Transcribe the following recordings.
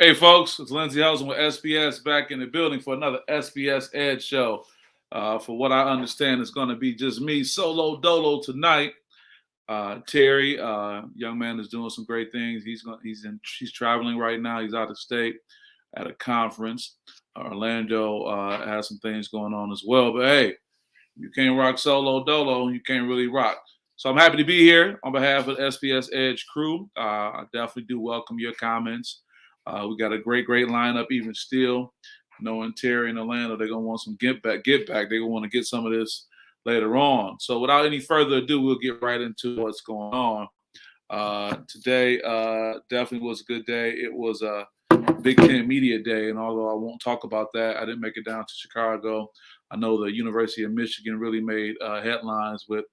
Hey, folks, it's Lindsey Housen with SPS back in the building for another SPS Edge Show. For what I understand, it's going to be just me solo dolo tonight. Terry, young man, is doing some great things. He's traveling right now. He's out of state at a conference. Orlando has some things going on as well. But hey, you can't rock solo dolo. You can't really rock. So I'm happy to be here on behalf of the SPS Edge crew. I definitely do welcome your comments. We got a great lineup, even still. Knowing Terry and Orlando, they're gonna want some get back. They're gonna want to get some of this later on. So without any further ado, we'll get right into what's going on. Today definitely was a good day. It was a Big Ten Media Day, and although I won't talk about that, I didn't make it down to Chicago. I know the University of Michigan really made headlines with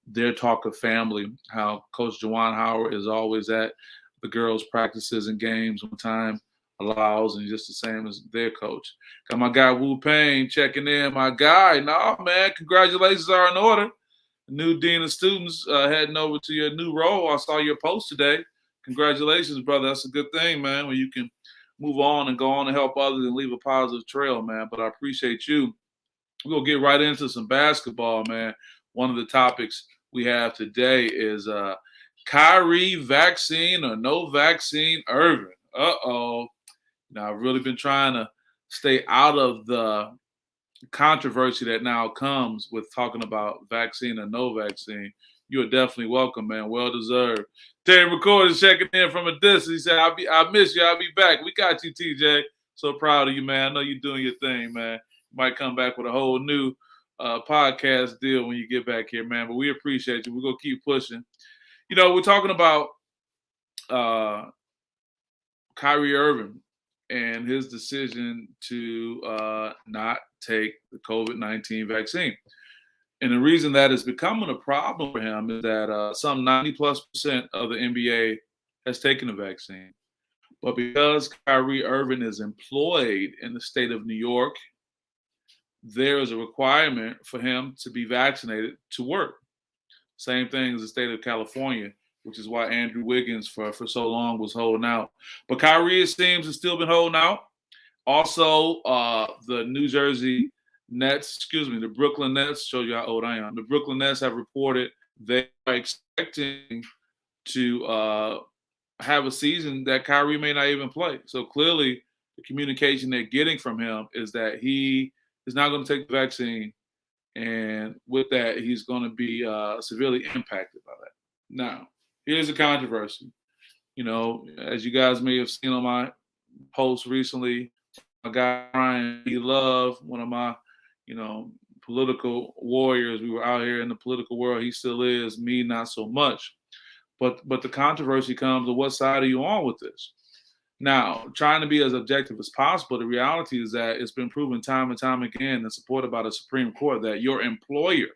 their talk of family, how Coach Juwan Howard is always at the girls' practices and games when time allows, and just the same as their coach. Got my guy Wu Payne checking in. My guy, nah, man, congratulations are in order. New dean of students heading over to your new role. I saw your post today. Congratulations, brother. That's a good thing, man, when you can move on and go on and help others and leave a positive trail, man. But I appreciate you. We're going to get right into some basketball, man. One of the topics we have today is Kyrie vaccine or no vaccine Irving. Uh-oh. Now, I've really been trying to stay out of the controversy that now comes with talking about vaccine or no vaccine. You are definitely welcome, man. Well deserved. Terry McCord is checking in from a distance. He said, I miss you. I'll be back. We got you, TJ. So proud of you, man. I know you're doing your thing, man. You might come back with a whole new podcast deal when you get back here, man. But we appreciate you. We're going to keep pushing. You know, we're talking about Kyrie Irving and his decision to not take the COVID-19 vaccine. And the reason that is becoming a problem for him is that some 90+% of the NBA has taken the vaccine. But because Kyrie Irving is employed in the state of New York, there is a requirement for him to be vaccinated to work. Same thing as the state of California, which is why Andrew Wiggins for so long was holding out. But Kyrie, it seems, has still been holding out. Also, the the Brooklyn Nets, show you how old I am. The Brooklyn Nets have reported they are expecting to have a season that Kyrie may not even play. So clearly, the communication they're getting from him is that he is not going to take the vaccine. And with that, he's going to be severely impacted by that. Now, here's a controversy. You know, as you guys may have seen on my post recently, my guy Ryan B. Love, one of my, political warriors. We were out here in the political world. He still is. Me, not so much. But the controversy comes to what side are you on with this? Now, trying to be as objective as possible, the reality is that it's been proven time and time again and supported by the Supreme Court that your employer,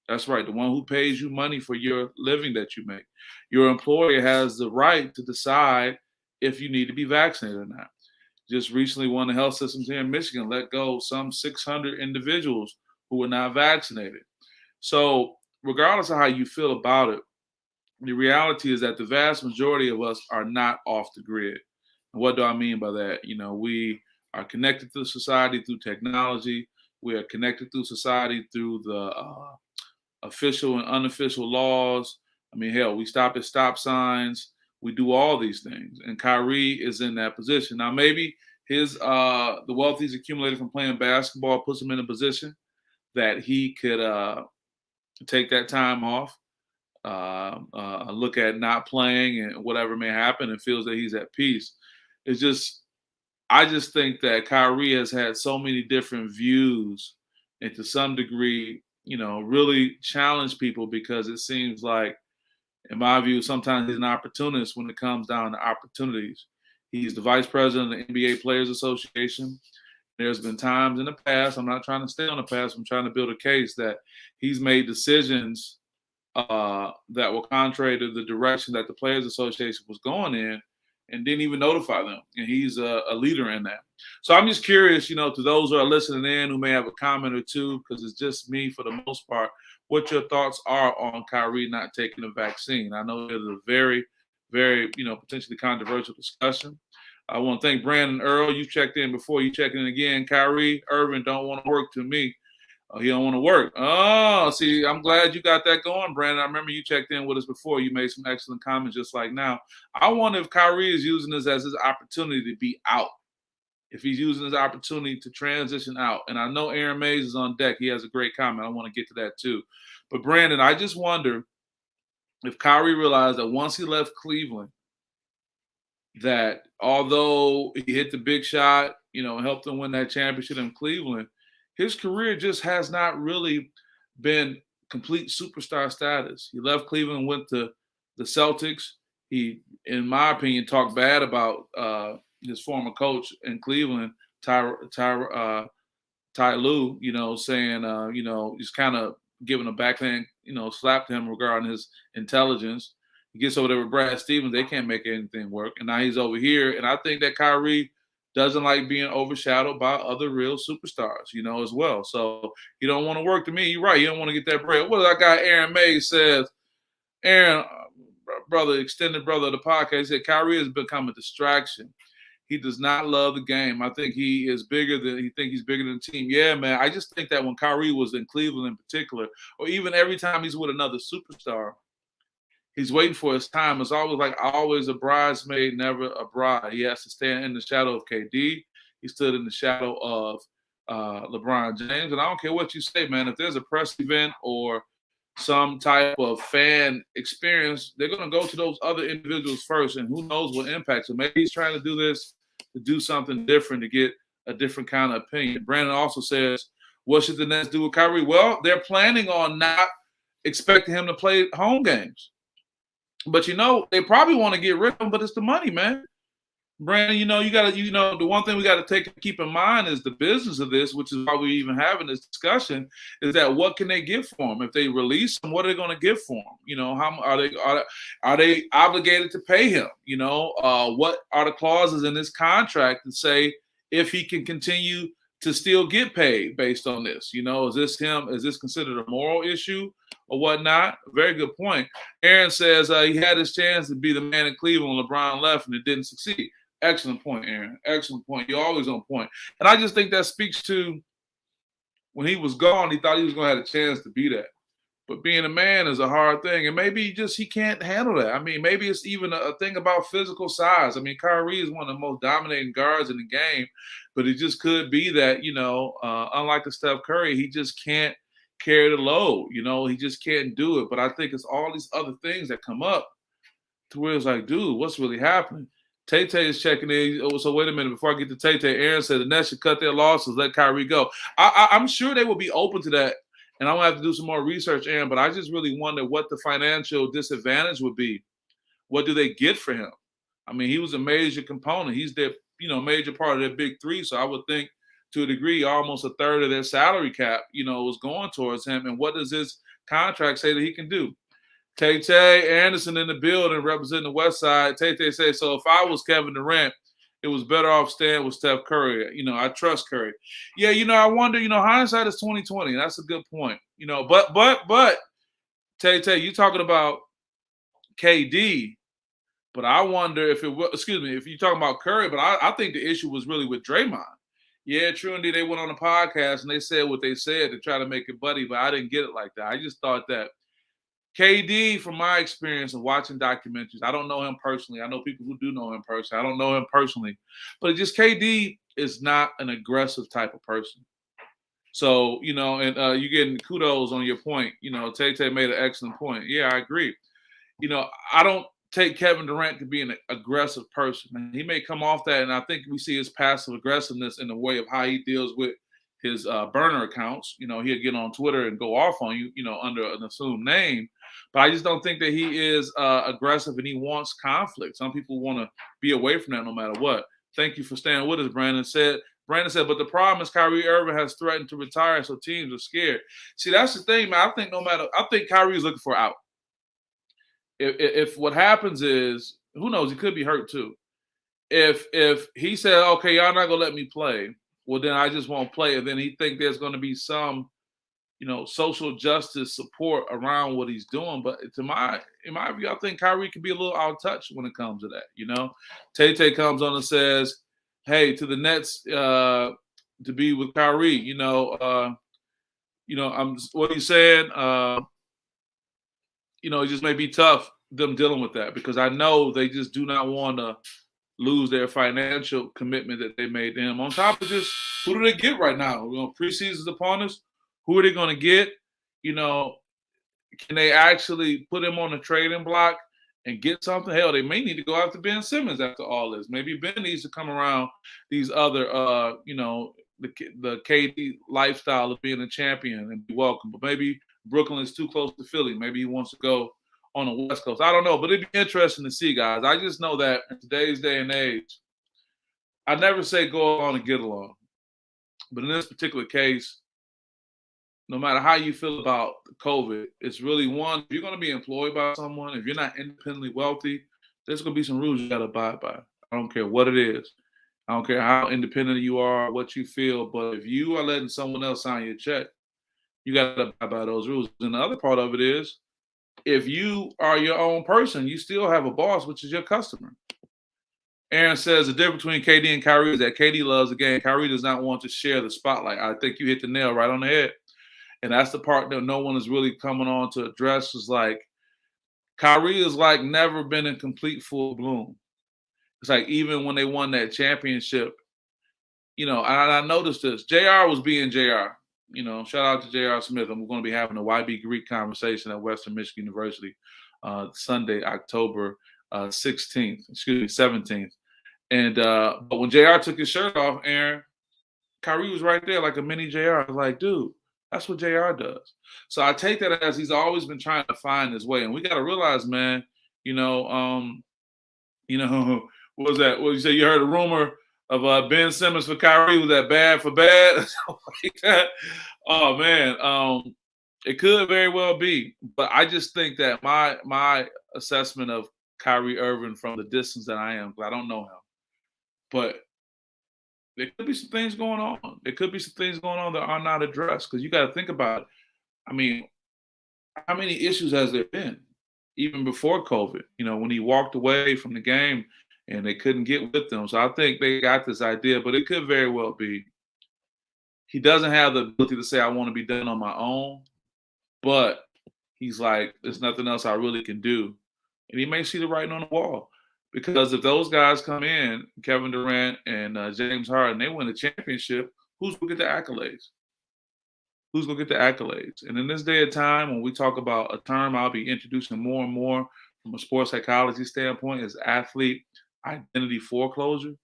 that's right, the one who pays you money for your living that you make, your employer has the right to decide if you need to be vaccinated or not. Just recently, one of the health systems here in Michigan let go some 600 individuals who were not vaccinated. So, regardless of how you feel about it, the reality is that the vast majority of us are not off the grid. And what do I mean by that? We are connected to society through technology. We are connected through society through the official and unofficial laws. I mean, hell, we stop at stop signs. We do all these things. And Kyrie is in that position. Now, maybe the wealth he's accumulated from playing basketball puts him in a position that he could take that time off, look at not playing and whatever may happen, and feels that he's at peace. I just think that Kyrie has had so many different views, and to some degree, really challenge people, because it seems like, in my view, sometimes he's an opportunist when it comes down to opportunities. He's the vice president of the NBA Players Association. There's been times in the past, I'm not trying to stay on the past, I'm trying to build a case that he's made decisions that were contrary to the direction that the Players Association was going in, and didn't even notify them. And he's a leader in that. So I'm just curious, to those who are listening in who may have a comment or two, because it's just me for the most part, what your thoughts are on Kyrie not taking the vaccine. I know it's a very, very, potentially controversial discussion. I want to thank Brandon Earl. You checked in before. You checking in again. Kyrie Irving don't want to work to me. He don't want to work. Oh, see, I'm glad you got that going, Brandon. I remember you checked in with us before. You made some excellent comments just like now. I wonder if Kyrie is using this as his opportunity to be out. If he's using his opportunity to transition out. And I know Aaron Mays is on deck. He has a great comment. I want to get to that too. But Brandon, I just wonder if Kyrie realized that once he left Cleveland, that although he hit the big shot, helped them win that championship in Cleveland, his career just has not really been complete superstar status. He left Cleveland, went to the Celtics. He, in my opinion, talked bad about his former coach in Cleveland, Ty Lue, saying, he's kind of giving a backhand, slap to him regarding his intelligence. He gets over there with Brad Stevens. They can't make anything work. And now he's over here. And I think that Kyrie doesn't like being overshadowed by other real superstars, as well. So he don't want to work to me. You're right. You don't want to get that bread. What that guy Aaron Mays says, Aaron, brother, extended brother of the podcast, he said Kyrie has become a distraction. He does not love the game. I think he's bigger than the team. Yeah, man. I just think that when Kyrie was in Cleveland in particular, or even every time he's with another superstar, he's waiting for his time. It's always a bridesmaid, never a bride. He has to stand in the shadow of KD. He stood in the shadow of LeBron James. And I don't care what you say, man. If there's a press event or some type of fan experience, they're going to go to those other individuals first, and who knows what impact. So maybe he's trying to do this to do something different, to get a different kind of opinion. Brandon also says, what should the Nets do with Kyrie? Well, they're planning on not expecting him to play home games. But, they probably want to get rid of him, but it's the money, man. Brandon, you got to, the one thing we got to keep in mind is the business of this, which is why we even having this discussion, is that what can they get for him? If they release him, what are they going to get for him? How are they obligated to pay him? What are the clauses in this contract that say if he can continue to still get paid based on this? Is this considered a moral issue or whatnot? Very good point. Aaron says he had his chance to be the man in Cleveland when LeBron left and it didn't succeed. Excellent point, Aaron. Excellent point. You're always on point. And I just think that speaks to when he was gone, he thought he was going to have a chance to be that. But being a man is a hard thing. And maybe he can't handle that. I mean, maybe it's even a thing about physical size. I mean, Kyrie is one of the most dominating guards in the game. But it just could be that, unlike the Steph Curry, he just can't carry the load. He just can't do it. But I think it's all these other things that come up to where it's like, dude, what's really happening? Tay is checking in. Oh, so wait a minute. Before I get to Tay, Aaron said the Nets should cut their losses, let Kyrie go. I'm sure they will be open to that. And I'm going to have to do some more research, Aaron. But I just really wonder what the financial disadvantage would be. What do they get for him? I mean, he was a major component. He's their, major part of their big three. So I would think to a degree, almost a third of their salary cap, was going towards him. And what does his contract say that he can do? Tay Anderson in the building representing the West Side. Tay says, so if I was Kevin Durant, it was better off staying with Steph Curry. I trust Curry. Yeah, I wonder, hindsight is 20/20. That's a good point. But Tay, you talking about KD, but I wonder if if you're talking about Curry, but I think the issue was really with Draymond. Yeah, true indeed. They went on a podcast and they said what they said to try to make it buddy, but I didn't get it like that. I just thought that KD, from my experience of watching documentaries, I don't know him personally. I know people who do know him personally. I don't know him personally. But KD is not an aggressive type of person. So, and you're getting kudos on your point. Tay made an excellent point. Yeah, I agree. I don't take Kevin Durant to be an aggressive person. He may come off that, and I think we see his passive aggressiveness in the way of how he deals with his burner accounts. He'll get on Twitter and go off on you, under an assumed name. But I just don't think that he is aggressive and he wants conflict. Some people want to be away from that no matter what. Thank you for staying with us, Brandon said, but the problem is Kyrie Irving has threatened to retire, so teams are scared. See, that's the thing, man. I think Kyrie is looking for out. If what happens is, who knows, he could be hurt too. If he said, okay, y'all not going to let me play, well, then I just won't play. And then he think there's going to be some social justice support around what he's doing. But in my view, I think Kyrie can be a little out of touch when it comes to that. Tay comes on and says, "Hey, to the Nets to be with Kyrie." I'm what he's saying. It just may be tough them dealing with that because I know they just do not want to lose their financial commitment that they made to him. On top of just who do they get right now? Preseason's upon us. Who are they going to get? Can they actually put him on the trading block and get something? Hell, they may need to go after Ben Simmons after all this. Maybe Ben needs to come around these other, the KD lifestyle of being a champion and be welcome. But maybe Brooklyn is too close to Philly. Maybe he wants to go on the West Coast. I don't know, but it'd be interesting to see, guys. I just know that in today's day and age, I never say go along and get along. But in this particular case, no matter how you feel about COVID, it's really one, if you're going to be employed by someone, if you're not independently wealthy, there's going to be some rules you got to abide by. I don't care what it is. I don't care how independent you are, what you feel, but if you are letting someone else sign your check, you got to abide by those rules. And the other part of it is, if you are your own person, you still have a boss, which is your customer. Aaron says the difference between KD and Kyrie is that KD loves the game. Kyrie does not want to share the spotlight. I think you hit the nail right on the head. And that's the part that no one is really coming on to address is like, Kyrie is like never been in complete full bloom. It's like even when they won that championship, and I noticed this. JR was being JR. Shout out to J.R. Smith. And we're going to be having a YB Greek conversation at Western Michigan University Sunday, October 17th. And but when JR took his shirt off, Aaron, Kyrie was right there like a mini JR. I was like, dude, that's what JR does. So I take that as he's always been trying to find his way. And we got to realize, man, what was that? What you say? You heard a rumor of Ben Simmons for Kyrie. Was that bad for bad? Like that? Oh man, it could very well be. But I just think that my assessment of Kyrie Irving from the distance that I am, I don't know him, but there could be some things going on. There could be some things going on that are not addressed because you got to think about it. I mean, how many issues has there been even before COVID? When he walked away from the game and they couldn't get with them. So I think they got this idea, but it could very well be he doesn't have the ability to say, I want to be done on my own, but he's like, there's nothing else I really can do. And he may see the writing on the wall because if those guys come in, Kevin Durant and James Harden, they win a championship, who's going to get the accolades? Who's going to get the accolades? And in this day and time, when we talk about a term I'll be introducing more and more from a sports psychology standpoint is athlete identity foreclosure.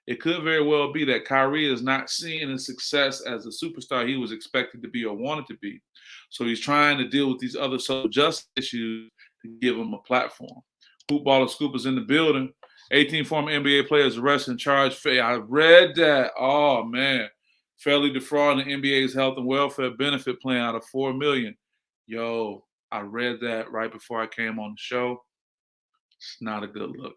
It could very well be that Kyrie is not seeing his success as the superstar he was expected to be or wanted to be. So he's trying to deal with these other social justice issues to give him a platform. Hoopballer Scoop is in the building. 18 former NBA players arrested and charged. I read that. Oh, man. Fairly defrauding the NBA's health and welfare benefit plan out of $4 million. Yo, I read that right before I came on the show. It's not a good look.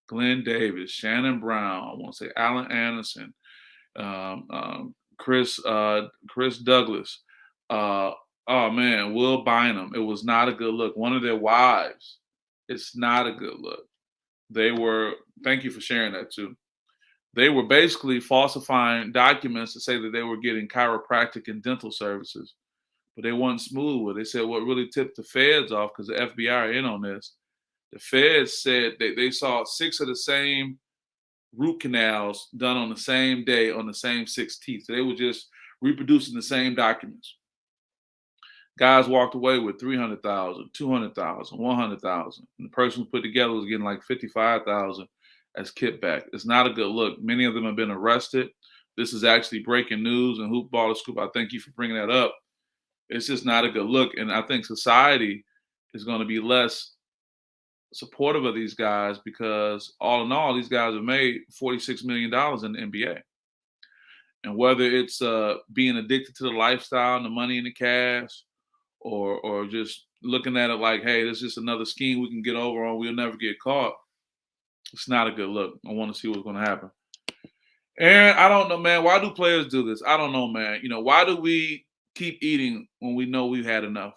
Glenn Davis, Shannon Brown, I want to say Allen Anderson, Chris Douglas. Oh man, Will Bynum. It was not a good look. One of their wives. It's not a good look. Thank you for sharing that too. They were basically falsifying documents to say that they were getting chiropractic and dental services, but they weren't smooth with it. They said what really tipped the feds off, because the FBI are in on this. The feds said that they saw 6 of the same root canals done on the same day on the same 6 teeth. So they were just reproducing the same documents. Guys walked away with $300,000, $200,000, $100,000. And the person who put together was getting like $55,000 as kickback. It's not a good look. Many of them have been arrested. This is actually breaking news. And Hoopballer Scoop, I thank you for bringing that up. It's just not a good look. And I think society is going to be less supportive of these guys because all in all, these guys have made $46 million in the NBA. And whether it's being addicted to the lifestyle and the money and the cash, or just looking at it like, hey, this is just another scheme we can get over on, we'll never get caught. It's not a good look. I want to see what's going to happen. And I don't know, man. Why do players do this? I don't know, man. Why do we keep eating when we know we've had enough.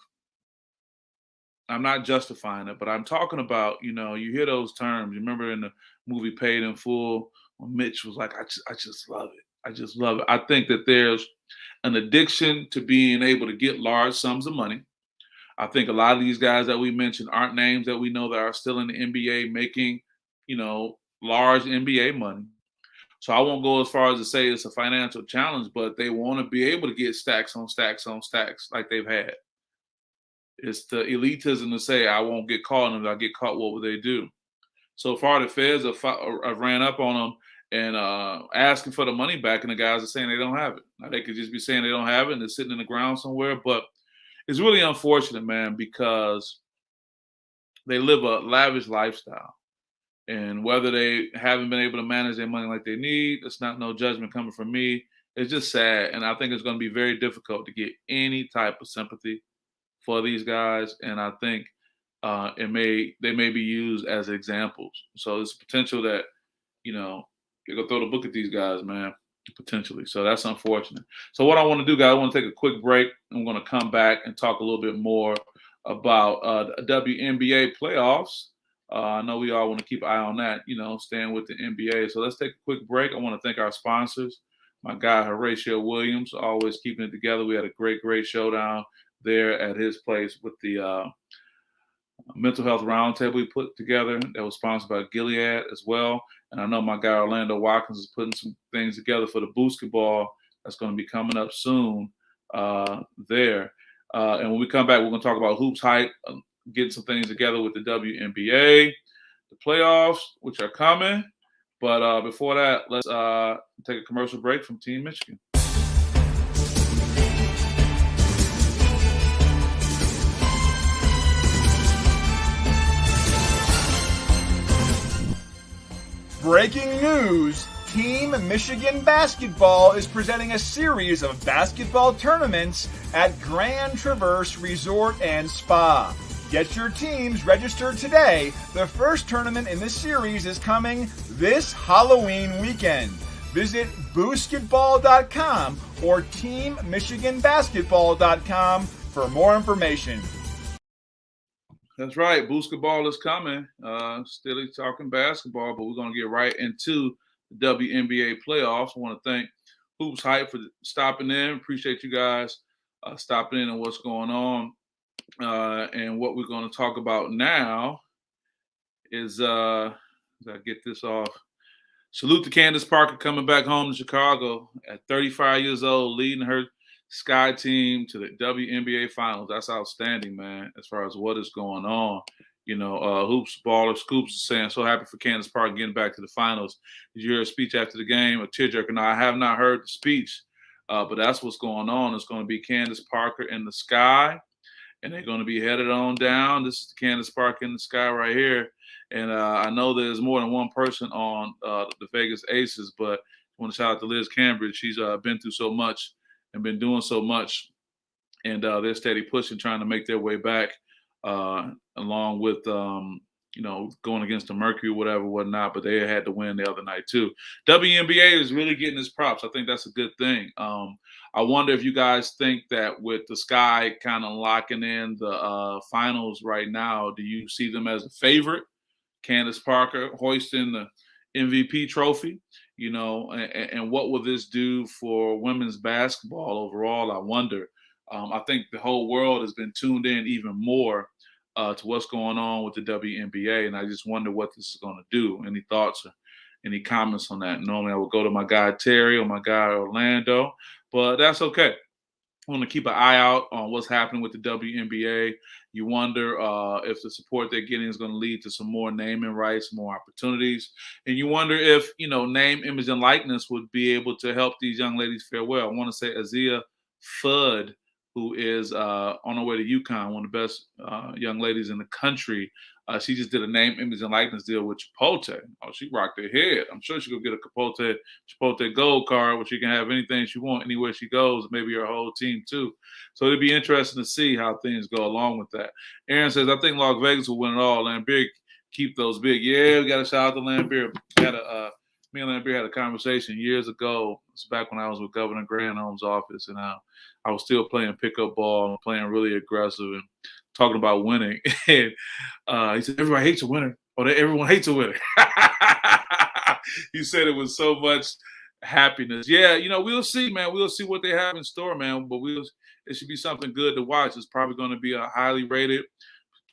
I'm not justifying it, but I'm talking about, you hear those terms. You remember in the movie Paid in Full, when Mitch was like, I just love it. I just love it. I think that there's an addiction to being able to get large sums of money. I think a lot of these guys that we mentioned aren't names that we know that are still in the NBA making, large NBA money. So I won't go as far as to say it's a financial challenge, but they want to be able to get stacks on stacks on stacks like they've had. It's the elitism to say, I won't get caught, and if I get caught, what would they do? So far, the feds have ran up on them and asking for the money back, and the guys are saying they don't have it. Now, they could just be saying they don't have it and it's sitting in the ground somewhere, but it's really unfortunate, man, because they live a lavish lifestyle. And whether they haven't been able to manage their money like they need, it's not no judgment coming from me. It's just sad. And I think it's going to be very difficult to get any type of sympathy for these guys. And I think they may be used as examples. So there's potential that, you're going to throw the book at these guys, man, potentially. So that's unfortunate. So what I want to do, guys, I want to take a quick break. I'm going to come back and talk a little bit more about the WNBA playoffs. I know we all want to keep an eye on that, staying with the NBA. So let's take a quick break. I want to thank our sponsors. My guy, Horatio Williams, always keeping it together. We had a great showdown there at his place with the mental health roundtable we put together that was sponsored by Gilead as well. And I know my guy, Orlando Watkins, is putting some things together for the basketball that's going to be coming up soon there. And when we come back, we're going to talk about Hoops Hype, getting some things together with the WNBA, the playoffs, which are coming. But before that, let's take a commercial break from Team Michigan. Breaking news! Team Michigan Basketball is presenting a series of basketball tournaments at Grand Traverse Resort and Spa. Get your teams registered today. The first tournament in the series is coming this Halloween weekend. Visit basketball.com or teammichiganbasketball.com for more information. That's right. Basketball is coming. Still talking basketball, but we're going to get right into the WNBA playoffs. I want to thank Hoops Hype for stopping in. Appreciate you guys stopping in and what's going on. And what we're going to talk about now is, as I get this off, salute to Candace Parker coming back home to Chicago at 35 years old, leading her Sky team to the WNBA Finals. That's outstanding, man, as far as what is going on. Hoops Baller Scoops is saying, so happy for Candace Parker getting back to the finals. Did you hear a speech after the game? A tearjerker? No, I have not heard the speech, but that's what's going on. It's going to be Candace Parker in the Sky, and they're going to be headed on down. This is Candace Parker in the Sky right here. And I know there's more than one person on the Vegas Aces, but I want to shout out to Liz Cambridge. She's been through so much and been doing so much, and they're steady pushing, trying to make their way back, along with going against the Mercury, whatnot. But they had to win the other night too. WNBA is really getting its props. I think that's a good thing. I wonder if you guys think that with the Sky kind of locking in the finals right now, do you see them as a favorite? Candace Parker hoisting the MVP trophy. And what will this do for women's basketball overall? I wonder. I think the whole world has been tuned in even more to what's going on with the WNBA, and I just wonder what this is going to do. Any thoughts or any comments on that? Normally I would go to my guy Terry or my guy Orlando, but that's okay. I want to keep an eye out on what's happening with the WNBA. You wonder if the support they're getting is going to lead to some more naming rights, more opportunities. And you wonder if, name, image, and likeness would be able to help these young ladies fare well. I want to say Azia Fudd, who is on her way to UConn, one of the best young ladies in the country. She just did a name, image, and likeness deal with Chipotle. Oh, she rocked her head. I'm sure she could get a Chipotle gold card where she can have anything she wants anywhere she goes, maybe her whole team too. So it'd be interesting to see how things go along with that. Aaron says, I think Las Vegas will win it all. Lambeer keep those big. Yeah, we got to shout out to Lambeer. Got to me and Lambert had a conversation years ago. It's back when I was with Governor Granholm's office, and I was still playing pickup ball and playing really aggressive and talking about winning. And he said, everybody hates a winner. Or everyone hates a winner. He said it was so much happiness. Yeah, we'll see, man. We'll see what they have in store, man. But it should be something good to watch. It's probably going to be a highly rated.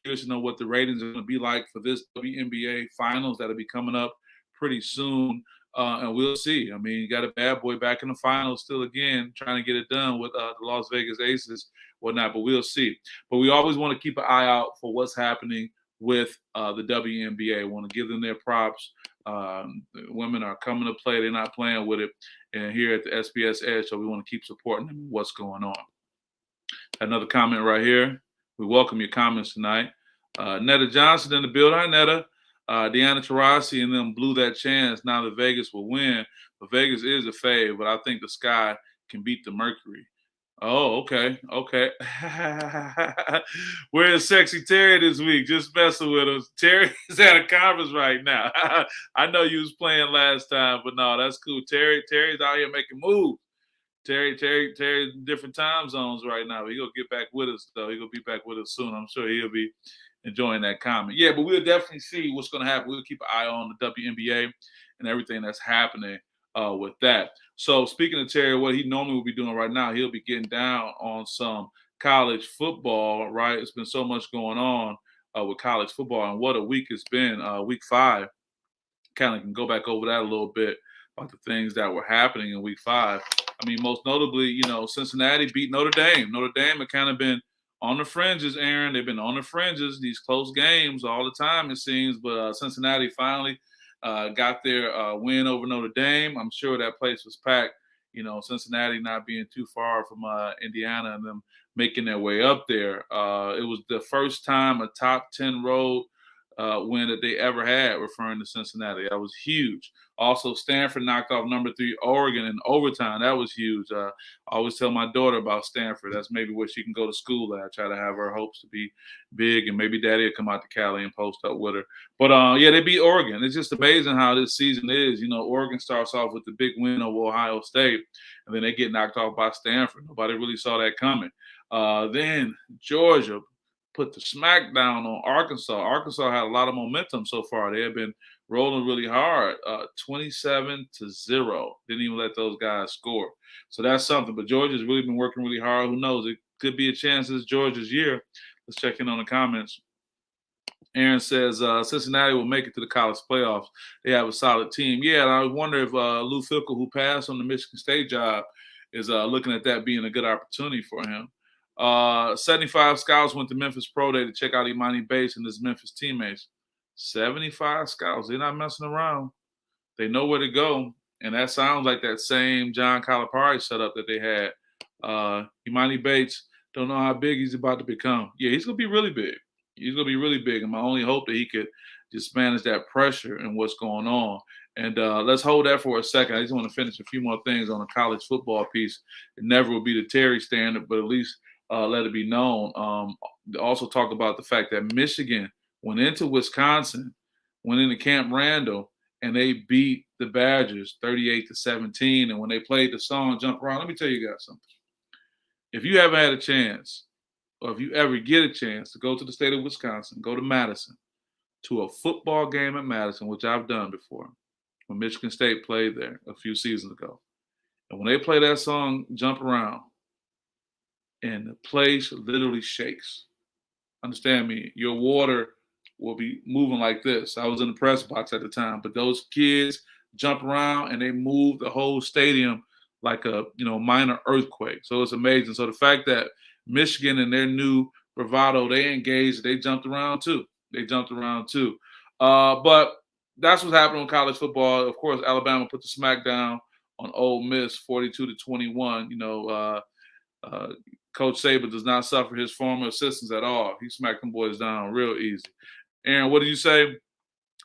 Curious to know what the ratings are going to be like for this WNBA finals that'll be coming up pretty soon. And we'll see. I mean, you got a bad boy back in the finals still again, trying to get it done with the Las Vegas Aces, whatnot. But we'll see. But we always want to keep an eye out for what's happening with the WNBA. Want to give them their props. The women are coming to play. They're not playing with it. And here at the SPS Edge, so we want to keep supporting them and what's going on. Another comment right here. We welcome your comments tonight. Netta Johnson in the building. Hi, Netta. Deanna Taurasi and them blew that chance. Now that Vegas will win. But Vegas is a fave, but I think the Sky can beat the Mercury. Oh, okay. Where's Sexy Terry this week? Just messing with us. Terry's at a conference right now. I know you was playing last time, but no, that's cool. Terry's out here making moves. Terry in different time zones right now. He'll get back with us, though. He'll be back with us soon. I'm sure he'll be enjoying that comment. Yeah, but we'll definitely see what's going to happen. We'll keep an eye on the WNBA and everything that's happening with that. So speaking of Terry, what he normally would be doing right now, he'll be getting down on some college football, right? It's been so much going on with college football, and what a week it's been. Week 5, kind of can go back over that a little bit about the things that were happening in week 5. I mean, most notably, Cincinnati beat Notre Dame. Notre Dame had kind of been on the fringes, Aaron. They've been on the fringes, these close games all the time, it seems. But Cincinnati finally got their win over Notre Dame. I'm sure that place was packed. Cincinnati not being too far from Indiana and them making their way up there. It was the first time a top 10 road win that they ever had, referring to Cincinnati. That was huge. Also, Stanford knocked off number 3 Oregon in overtime. That was huge. I always tell my daughter about Stanford. That's maybe where she can go to school at. I try to have her hopes to be big, and maybe Daddy will come out to Cali and post up with her. But, yeah, they beat Oregon. It's just amazing how this season is. Oregon starts off with the big win over Ohio State, and then they get knocked off by Stanford. Nobody really saw that coming. Then Georgia put the smack down on Arkansas. Arkansas had a lot of momentum so far. They have been rolling really hard, 27-0. Didn't even let those guys score. So that's something. But Georgia's really been working really hard. Who knows? It could be a chance this Georgia's year. Let's check in on the comments. Aaron says Cincinnati will make it to the college playoffs. They have a solid team. Yeah, and I wonder if Lou Fickell, who passed on the Michigan State job, is looking at that being a good opportunity for him. 75 scouts went to Memphis Pro Day to check out Imani Bates and his Memphis teammates. 75 scouts. They're not messing around. They know where to go. And that sounds like that same John Calipari setup that they had. Imani Bates, don't know how big he's about to become. Yeah, he's going to be really big. He's going to be really big. And my only hope that he could just manage that pressure and what's going on. And let's hold that for a second. I just want to finish a few more things on the college football piece. It never will be the Terry standard, but at least let it be known. Also talk about the fact that Michigan went into Wisconsin, went into Camp Randall, and they beat the Badgers 38-17. And when they played the song Jump Around, let me tell you guys something. If you haven't had a chance, or if you ever get a chance to go to the state of Wisconsin, go to Madison, to a football game at Madison, which I've done before, when Michigan State played there a few seasons ago. And when they play that song Jump Around, and the place literally shakes. Understand me, your water will be moving like this. I was in the press box at the time, but those kids jump around and they move the whole stadium like a minor earthquake. So it's amazing. So the fact that Michigan and their new bravado, they engaged, they jumped around too. But that's what's happening in college football. Of course, Alabama put the smack down on Ole Miss 42-21. Coach Saban does not suffer his former assistants at all. He smacked them boys down real easy. Aaron, what did you say?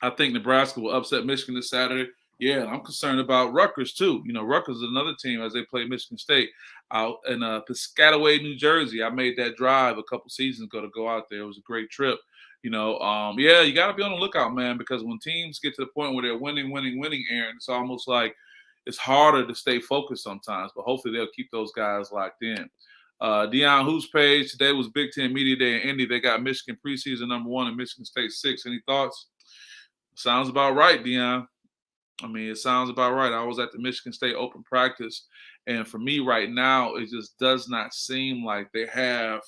I think Nebraska will upset Michigan this Saturday. Yeah, I'm concerned about Rutgers too. Rutgers is another team as they play Michigan State out in Piscataway, New Jersey. I made that drive a couple seasons ago to go out there. It was a great trip. Yeah, you got to be on the lookout, man, because when teams get to the point where they're winning, Aaron, it's almost like it's harder to stay focused sometimes. But hopefully they'll keep those guys locked in. Dion Who's page today was Big Ten Media Day in Indy. They got Michigan preseason #1 and Michigan State 6. Any thoughts? Sounds about right, Dion. I mean, it sounds about right. I was at the Michigan State open practice, and for me right now, it just does not seem like they have,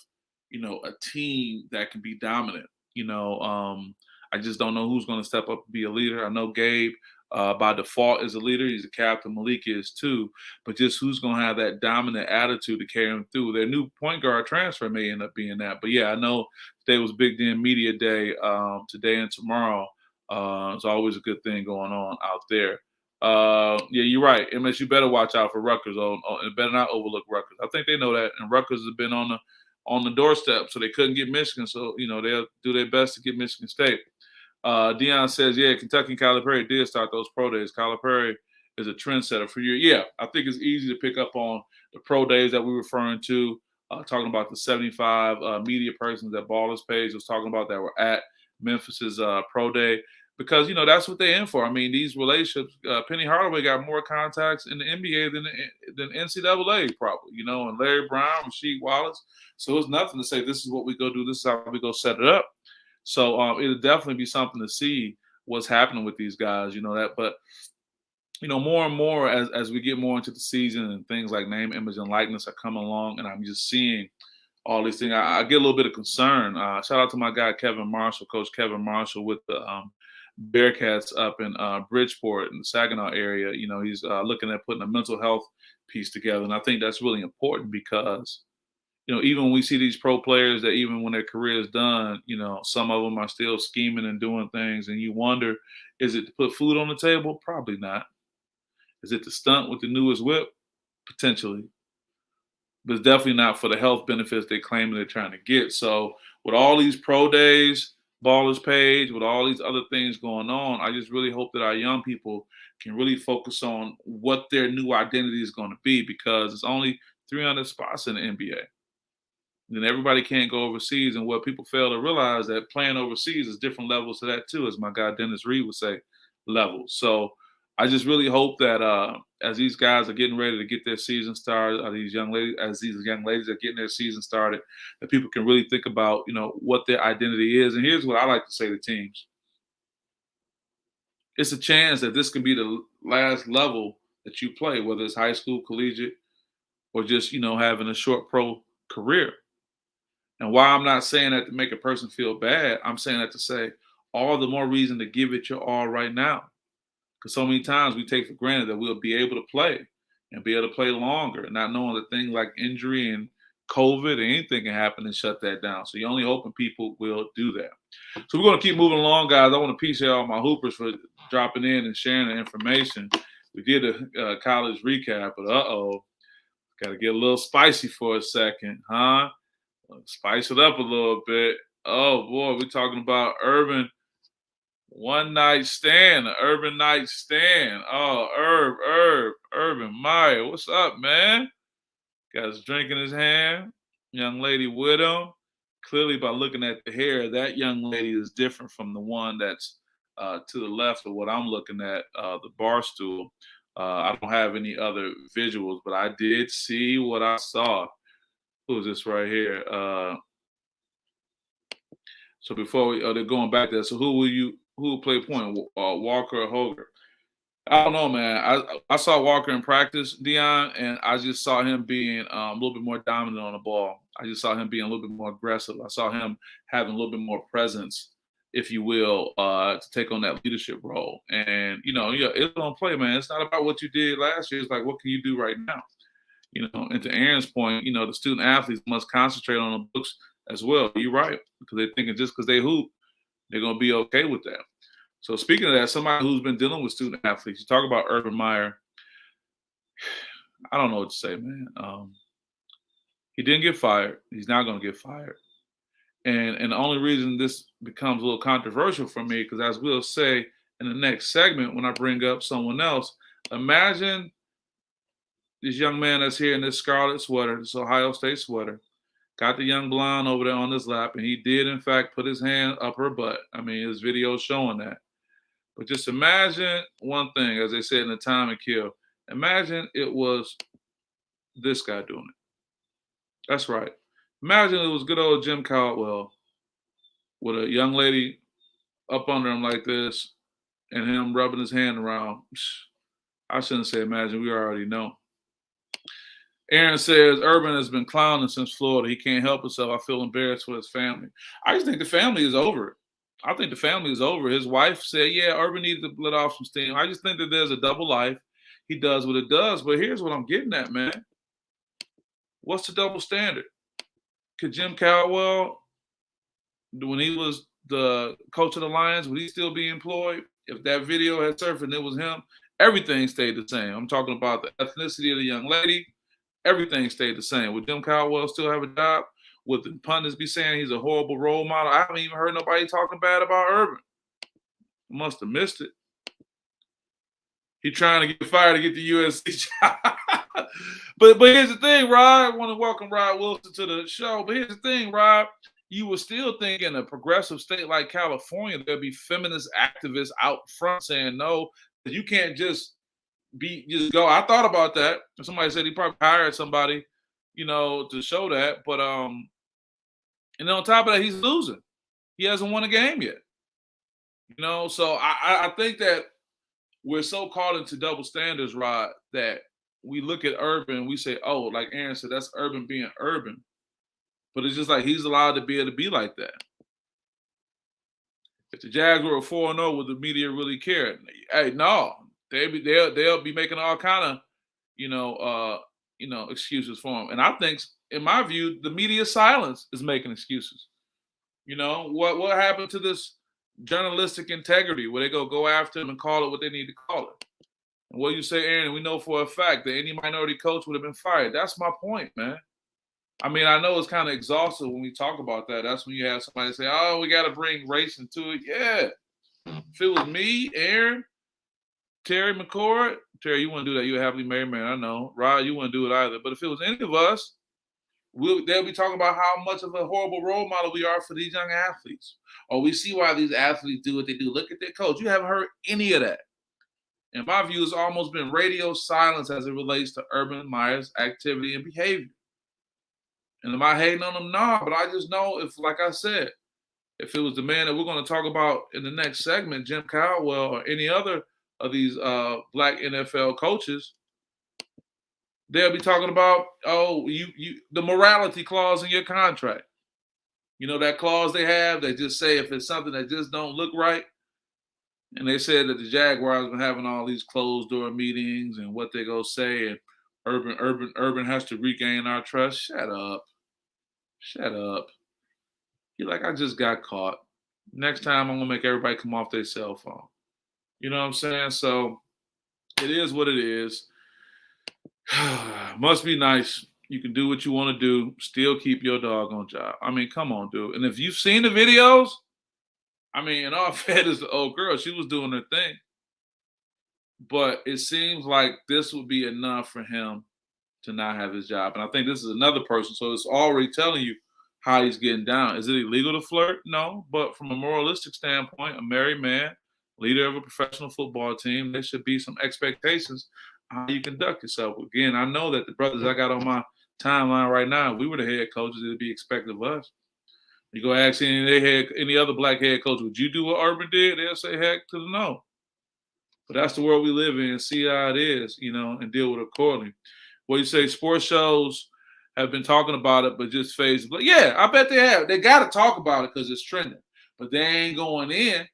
a team that can be dominant. I just don't know who's going to step up and be a leader. I know Gabe, by default, is a leader. He's a captain. Malik is too. But just who's going to have that dominant attitude to carry them through? Their new point guard transfer may end up being that. But yeah, I know today was Big Ten Media Day, today and tomorrow. It's always a good thing going on out there. Yeah, you're right. MS, you better watch out for Rutgers. And better not overlook Rutgers. I think they know that. And Rutgers has been on the doorstep, so they couldn't get Michigan. So, they'll do their best to get Michigan State. Dion says, yeah, Kentucky and Calipari did start those pro days. Calipari is a trendsetter for you. Yeah, I think it's easy to pick up on the pro days that we're referring to, talking about the 75 media persons that Baller's page was talking about that were at Memphis's pro day. Because, that's what they're in for. I mean, these relationships, Penny Hardaway got more contacts in the NBA than NCAA probably, and Larry Brown, Rasheed Wallace. So it's nothing to say this is what we go do, this is how we go set it up. So it'll definitely be something to see what's happening with these guys, But, more and more as we get more into the season and things like name, image, and likeness are coming along, and I'm just seeing all these things, I get a little bit of concern. Shout out to my guy, Kevin Marshall, Coach Kevin Marshall with the Bearcats up in Bridgeport in the Saginaw area. He's looking at putting a mental health piece together. And I think that's really important because, even when we see these pro players that even when their career is done, some of them are still scheming and doing things. And you wonder, is it to put food on the table? Probably not. Is it to stunt with the newest whip? Potentially. But it's definitely not for the health benefits they claim they're trying to get. So with all these pro days, Baller's page, with all these other things going on, I just really hope that our young people can really focus on what their new identity is going to be, because it's only 300 spots in the NBA. And everybody can't go overseas. And what people fail to realize that playing overseas is different levels to that too, as my guy Dennis Reed would say, levels. So I just really hope that as these guys are getting ready to get their season started, as these young ladies are getting their season started, that people can really think about, what their identity is. And here's what I like to say to teams. It's a chance that this can be the last level that you play, whether it's high school, collegiate, or just, having a short pro career. And why I'm not saying that to make a person feel bad, I'm saying that to say all the more reason to give it your all right now. Because so many times we take for granted that we'll be able to play and be able to play longer, and not knowing that things like injury and COVID or anything can happen and shut that down. So you're only hoping people will do that. So we're going to keep moving along, guys. I want to appreciate all my hoopers for dropping in and sharing the information. We did a college recap, but got to get a little spicy for a second, huh? Spice it up a little bit. Oh, boy, we're talking about Irving. One night stand, an urban night stand. Oh, Irving Meyer. What's up, man? Got his drink in his hand. Young lady with him. Clearly, by looking at the hair, that young lady is different from the one that's to the left of what I'm looking at, the bar stool. I don't have any other visuals, but I did see what I saw. Who's this right here? So before they're going back there. So who will play point? Walker or Hoger? I don't know, man. I saw Walker in practice, Dion, and I just saw him being a little bit more dominant on the ball. I just saw him being a little bit more aggressive. I saw him having a little bit more presence, if you will, to take on that leadership role. And, it's on play, man. It's not about what you did last year. It's like, what can you do right now? And to Aaron's point, the student athletes must concentrate on the books as well. You're right, because they're thinking just because they hoop, they're going to be okay with that. So speaking of that, somebody who's been dealing with student athletes, you talk about Urban Meyer. I don't know what to say, man. He didn't get fired. He's not going to get fired. And the only reason this becomes a little controversial for me, because as we'll say in the next segment when I bring up someone else, imagine this young man that's here in this scarlet sweater, this Ohio State sweater, got the young blonde over there on his lap, and he did, in fact, put his hand up her butt. I mean, his video showing that. But just imagine one thing, as they said in the Time and Kill. Imagine it was this guy doing it. That's right. Imagine it was good old Jim Caldwell with a young lady up under him like this and him rubbing his hand around. I shouldn't say imagine. We already know. Aaron says, Urban has been clowning since Florida. He can't help himself. I feel embarrassed for his family. I just think the family is over it. I think the family is over. His wife said, yeah, Urban needs to let off some steam. I just think that there's a double life. He does what it does. But here's what I'm getting at, man. What's the double standard? Could Jim Caldwell, when he was the coach of the Lions, would he still be employed? If that video had surfaced and it was him, everything stayed the same. I'm talking about the ethnicity of the young lady. Everything stayed the same. Would Jim Caldwell still have a job? Would the pundits be saying he's a horrible role model? I haven't even heard nobody talking bad about Irving. Must have missed it. He trying to get fired to get the USC job. but here's the thing, Rob. I want to welcome Rob Wilson to the show. But here's the thing, Rob. You would still think in a progressive state like California, there'd be feminist activists out front saying no, that you can't just go. I thought about that. Somebody said he probably hired somebody, to show that. But and then on top of that, he's losing. He hasn't won a game yet. So I think that we're so caught into double standards, Rod, that we look at Urban and we say, oh, like Aaron said, that's Urban being Urban. But it's just like he's allowed to be able to be like that. If the Jags were a 4-0, would the media really care? Hey, no. They'll be making all kind of excuses for him. And I think, in my view, the media silence is making excuses. What happened to this journalistic integrity where they go after him and call it what they need to call it? And what you say, Aaron, we know for a fact that any minority coach would have been fired. That's my point, man. I mean, I know it's kind of exhaustive when we talk about that. That's when you have somebody say, oh, we got to bring race into it. Yeah. If it was me, Aaron, Terry McCord, Terry, you wouldn't do that. You're a happily married man. I know. Rod, you wouldn't do it either. But if it was any of us, they'll be talking about how much of a horrible role model we are for these young athletes. Or we see why these athletes do what they do. Look at their coach. You haven't heard any of that. In my view, it's almost been radio silence as it relates to Urban Meyer's activity and behavior. And am I hating on him? No, but I just know if, like I said, if it was the man that we're going to talk about in the next segment, Jim Caldwell or any other of these black NFL coaches, they'll be talking about, oh, you the morality clause in your contract. That clause they have, they just say if it's something that just don't look right. And they said that the Jaguars been having all these closed door meetings and what they go say, and Urban has to regain our trust. Shut up. You're like, I just got caught. Next time I'm gonna make everybody come off their cell phone. You know what I'm saying? So it is what it is. Must be nice. You can do what you want to do, still keep your doggone job. I mean, come on, dude. And if you've seen the videos, I mean, in all fairness, the old girl, she was doing her thing. But it seems like this would be enough for him to not have his job. And I think this is another person. So it's already telling you how he's getting down. Is it illegal to flirt? No. But from a moralistic standpoint, a married man, leader of a professional football team, there should be some expectations how you conduct yourself. Again, I know that the brothers I got on my timeline right now, if we were the head coaches, it'd be expected of us. You go ask any other black head coach, would you do what Urban did? They'll say heck to the no. But that's the world we live in. See how it is, and deal with it accordingly. What you say, sports shows have been talking about it, but just Facebook. Yeah, I bet they have. They got to talk about it because it's trending. But they ain't going in.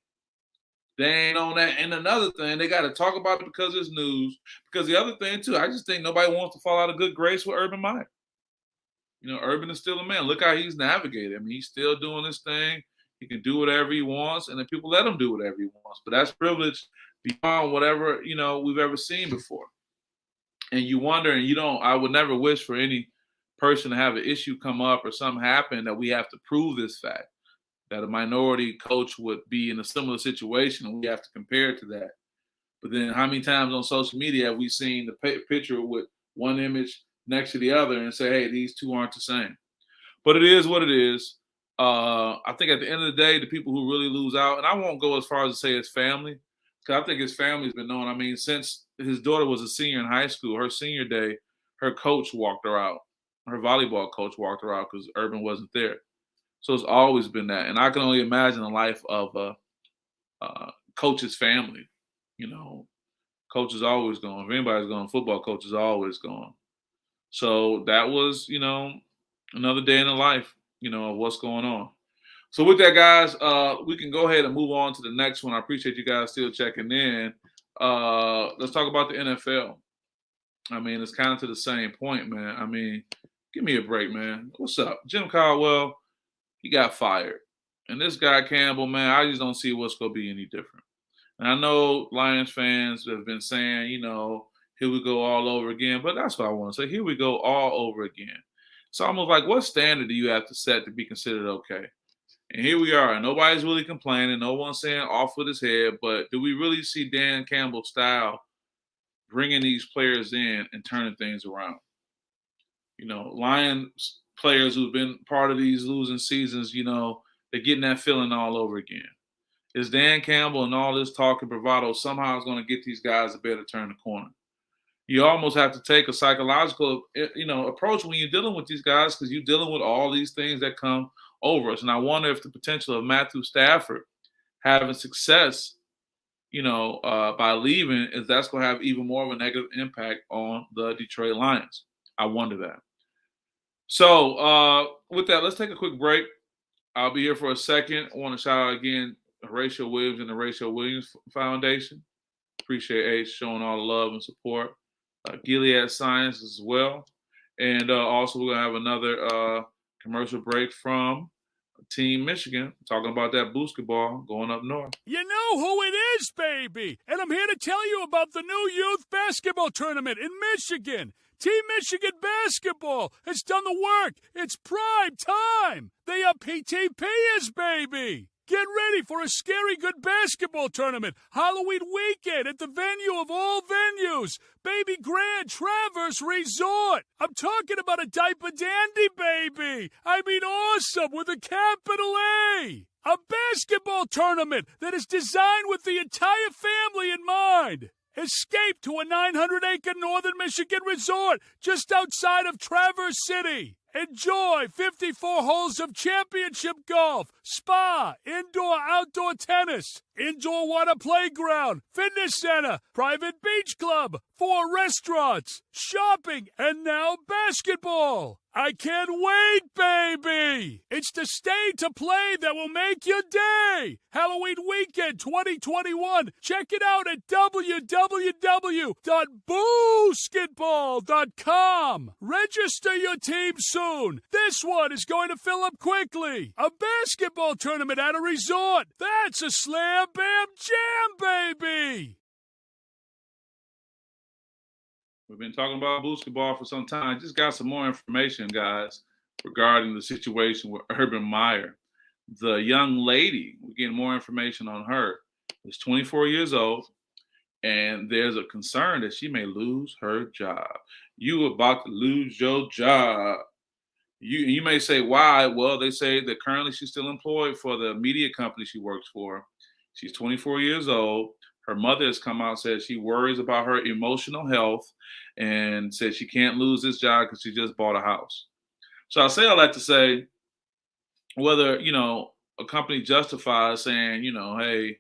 They ain't on that. And another thing, they got to talk about it because it's news. Because the other thing, too, I just think nobody wants to fall out of good grace with Urban Meyer. Urban is still a man. Look how he's navigated. I mean, he's still doing this thing. He can do whatever he wants, and then people let him do whatever he wants. But that's privilege beyond whatever, we've ever seen before. And you wonder, and I would never wish for any person to have an issue come up or something happen that we have to prove this fact, that a minority coach would be in a similar situation and we have to compare it to that. But then how many times on social media have we seen the picture with one image next to the other and say, hey, these two aren't the same? But it is what it is. I think at the end of the day, the people who really lose out, and I won't go as far as to say his family, because I think his family's been known. I mean, since his daughter was a senior in high school, her senior day, her coach walked her out. Her volleyball coach walked her out because Irving wasn't there. So it's always been that. And I can only imagine the life of a coach's family. You know, coach is always gone. If anybody's gone, football coach is always gone. So that was, another day in the life, of what's going on. So with that, guys, we can go ahead and move on to the next one. I appreciate you guys still checking in. Let's talk about the NFL. I mean, it's kind of to the same point, man. I mean, give me a break, man. What's up? Jim Caldwell, he got fired. And this guy, Campbell, man, I just don't see what's going to be any different. And I know Lions fans have been saying, here we go all over again. But that's what I want to say. Here we go all over again. It's almost like, what standard do you have to set to be considered okay? And here we are. Nobody's really complaining. No one's saying off with his head. But do we really see Dan Campbell's style bringing these players in and turning things around? Lions players who've been part of these losing seasons, they're getting that feeling all over again. Is Dan Campbell and all this talk and bravado somehow is going to get these guys to better turn the corner? You almost have to take a psychological, approach when you're dealing with these guys, because you're dealing with all these things that come over us. And I wonder if the potential of Matthew Stafford having success, by leaving, is that's going to have even more of a negative impact on the Detroit Lions. I wonder that. So with that, let's take a quick break. I'll be here for a second. I want to shout out again Horatio Williams and the Horatio Williams Foundation. Appreciate Ace showing all the love and support. Gilead Science as well. And also we're going to have another commercial break from Team Michigan, talking about that basketball going up north. You know who it is, baby. And I'm here to tell you about the new youth basketball tournament in Michigan. Team Michigan basketball has done the work. It's prime time. They are PTPers, baby. Get ready for a scary good basketball tournament Halloween weekend at the venue of all venues, Baby Grand Traverse Resort. I'm talking about a diaper dandy, baby. I mean awesome with a capital A. A basketball tournament that is designed with the entire family in mind. Escape to a 900-acre northern Michigan resort just outside of Traverse City. Enjoy 54 holes of championship golf, spa, indoor-outdoor tennis, indoor water playground, fitness center, private beach club, 4 restaurants, shopping, and now basketball. I can't wait, baby! It's the stay to play that will make your day! Halloween Weekend 2021. Check it out at www.boosketball.com. Register your team soon. This one is going to fill up quickly. A basketball tournament at a resort. That's a slam, bam, jam, baby! We've been talking about basketball for some time. Just got some more information, guys, regarding the situation with Urban Meyer. The young lady, we're getting more information on her, is 24 years old, and there's a concern that she may lose her job. You about to lose your job. You may say, why? Well, they say that currently she's still employed for the media company she works for. She's 24 years old. Her mother has come out and said she worries about her emotional health and said she can't lose this job because she just bought a house. So I say all that to say, whether, a company justifies saying, hey,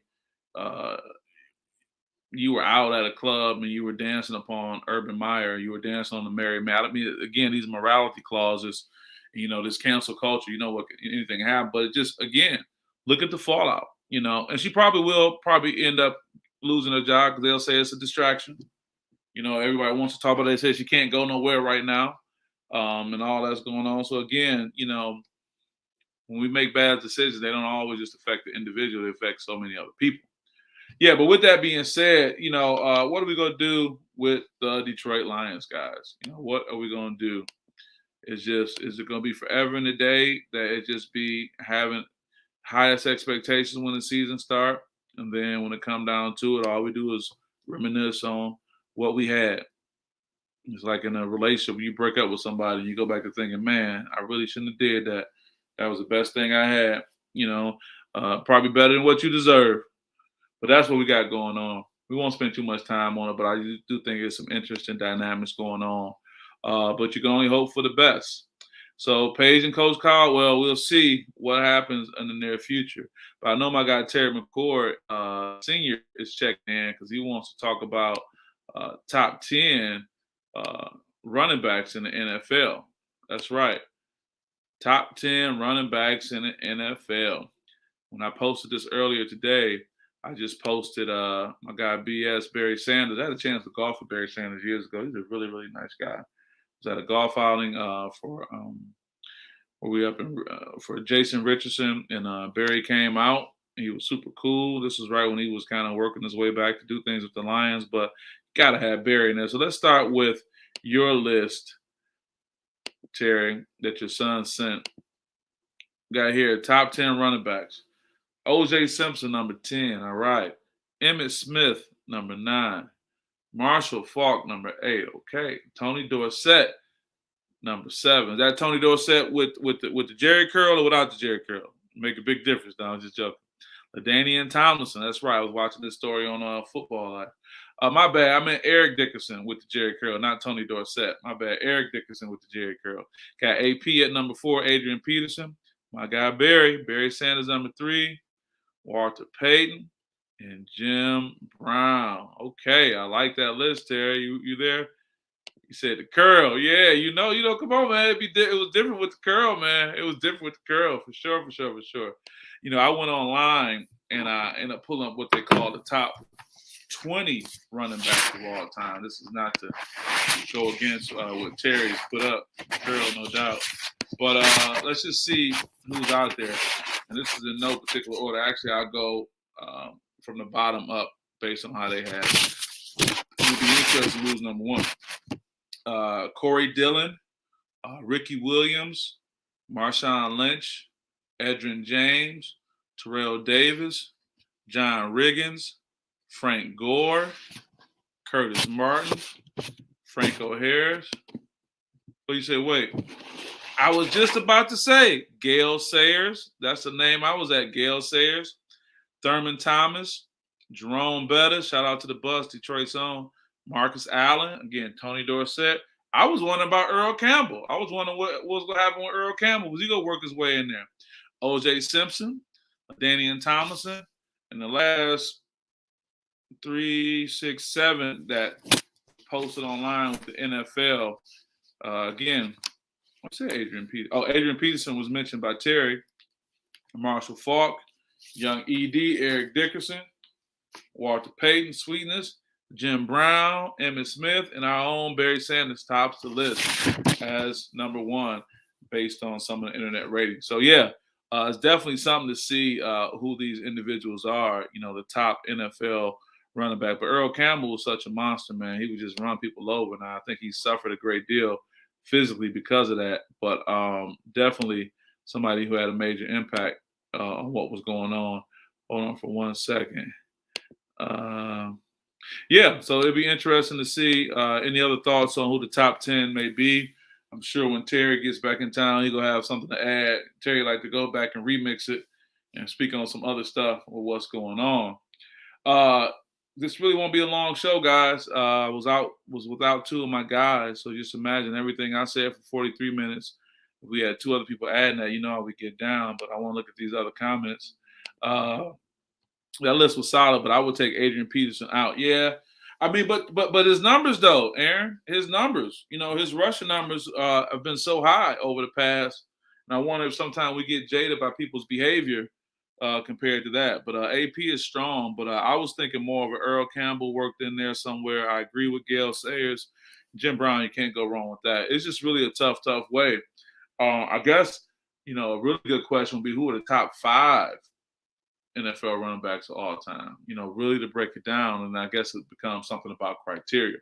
you were out at a club and you were dancing upon Urban Meyer, you were dancing on the Mary Matt. I mean, again, these morality clauses, this cancel culture, what anything happen. But it just, again, look at the fallout, and she will end up losing her job because they'll say it's a distraction. Everybody wants to talk about it. They say she can't go nowhere right now, and all that's going on. So again, when we make bad decisions, they don't always just affect the individual. They affect so many other people. Yeah, but with that being said, what are we going to do with the Detroit Lions, guys? What are we going to do? Is it going to be forever and a day that it just be having highest expectations when the season starts? And then when it comes down to it, all we do is reminisce on what we had. It's like in a relationship, you break up with somebody, you go back to thinking, man, I really shouldn't have did that. That was the best thing I had, probably better than what you deserve. But that's what we got going on. We won't spend too much time on it, but I do think there's some interesting dynamics going on. But you can only hope for the best. So Paige and Coach Caldwell, we'll see what happens in the near future. But I know my guy Terry McCord, Sr. is checking in because he wants to talk about top 10 running backs in the NFL. That's right. Top 10 running backs in the NFL. When I posted this earlier today, I just posted my guy BS Barry Sanders. I had a chance to golf with Barry Sanders years ago. He's a really, really nice guy. I was at a golf outing for Jason Richardson, and Barry came out. He was super cool. This was right when he was kind of working his way back to do things with the Lions, but gotta have Barry in there. So let's start with your list, Terry, that your son sent. Got here top 10 running backs. O.J. Simpson, number 10. All right. Emmitt Smith, number 9. Marshall Faulk, number 8. Okay. Tony Dorsett, number 7. Is that Tony Dorsett with the Jerry curl or without the Jerry curl? Make a big difference. No, I'm just joking. LaDainian Tomlinson. That's right. I was watching this story on Football Life. My bad. I meant Eric Dickerson with the Jerry curl, not Tony Dorsett. My bad. Eric Dickerson with the Jerry curl. Got AP at number 4, Adrian Peterson. My guy Barry Sanders, number 3. Walter Payton, and Jim Brown. Okay, I like that list, Terry. You there? You said the curl. Yeah, come on, man. It was different with the curl, man. It was different with the curl, for sure. I went online and I ended up pulling up what they call the top 20 running backs of all time. This is not to go against what Terry's put up. Curl, no doubt. But let's just see who's out there. And this is in no particular order. Actually, I'll go from the bottom up based on how they have it. It would be interesting who's number 1. Corey Dillon, Ricky Williams, Marshawn Lynch, Edrin James, Terrell Davis, John Riggins, Frank Gore, Curtis Martin, Franco Harris. What do you say? Wait. I was just about to say Gale Sayers. That's the name I was at, Gale Sayers. Thurman Thomas, Jerome Bettis. Shout out to the bus, Detroit's own. Marcus Allen. Again, Tony Dorsett. I was wondering about Earl Campbell. I was wondering what was going to happen with Earl Campbell. Was he going to work his way in there? O.J. Simpson, Danian Tomlinson, and the last 3, 6, 7 that posted online with the NFL. Again, I said Adrian Peterson. Oh, Adrian Peterson was mentioned by Terry. Marshall Faulk, young ED, Eric Dickerson, Walter Payton, Sweetness, Jim Brown, Emmitt Smith, and our own Barry Sanders tops the list as number 1 based on some of the internet ratings. So, yeah, it's definitely something to see who these individuals are, the top NFL running back. But Earl Campbell was such a monster, man. He would just run people over. Now, I think he suffered a great deal physically because of that, but definitely somebody who had a major impact on what was going on. Hold on for 1 second. So it'd be interesting to see any other thoughts on who the top 10 may be. I'm sure when Terry gets back in town, he's going to have something to add. Terry like to go back and remix it and speak on some other stuff with what's going on. This really won't be a long show, guys. Was without 2 of my guys, so just imagine everything I said for 43 minutes. If we had 2 other people adding that, how we get down. But I want to look at these other comments. That list was solid, but I would take Adrian Peterson out. Yeah, I mean, but his numbers though, Aaron, his numbers. His rushing numbers have been so high over the past, and I wonder if sometimes we get jaded by people's behavior. Compared to that. But AP is strong. But I was thinking more of an Earl Campbell worked in there somewhere. I agree with Gale Sayers. Jim Brown, you can't go wrong with that. It's just really a tough way. I guess, a really good question would be who are the top 5 NFL running backs of all time? Really to break it down. And I guess it becomes something about criteria.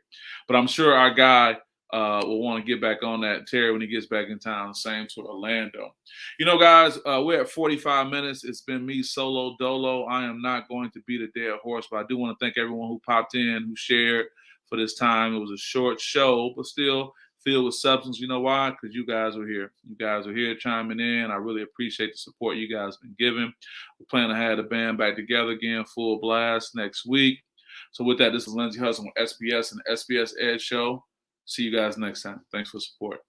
But I'm sure our guy will want to get back on that, Terry, when he gets back in town, same to Orlando. Guys, we're at 45 minutes. It's been me, Solo Dolo. I am not going to beat a dead horse, but I do want to thank everyone who popped in, who shared, for this time. It was a short show, but still filled with substance. You know why? Because you guys were here. You guys are here chiming in. I really appreciate the support you guys have been giving. We plan to have the band back together again, full blast next week. So with that, this is Lindsey Hudson with SPS and the SPS Edge Show. See you guys next time. Thanks for support.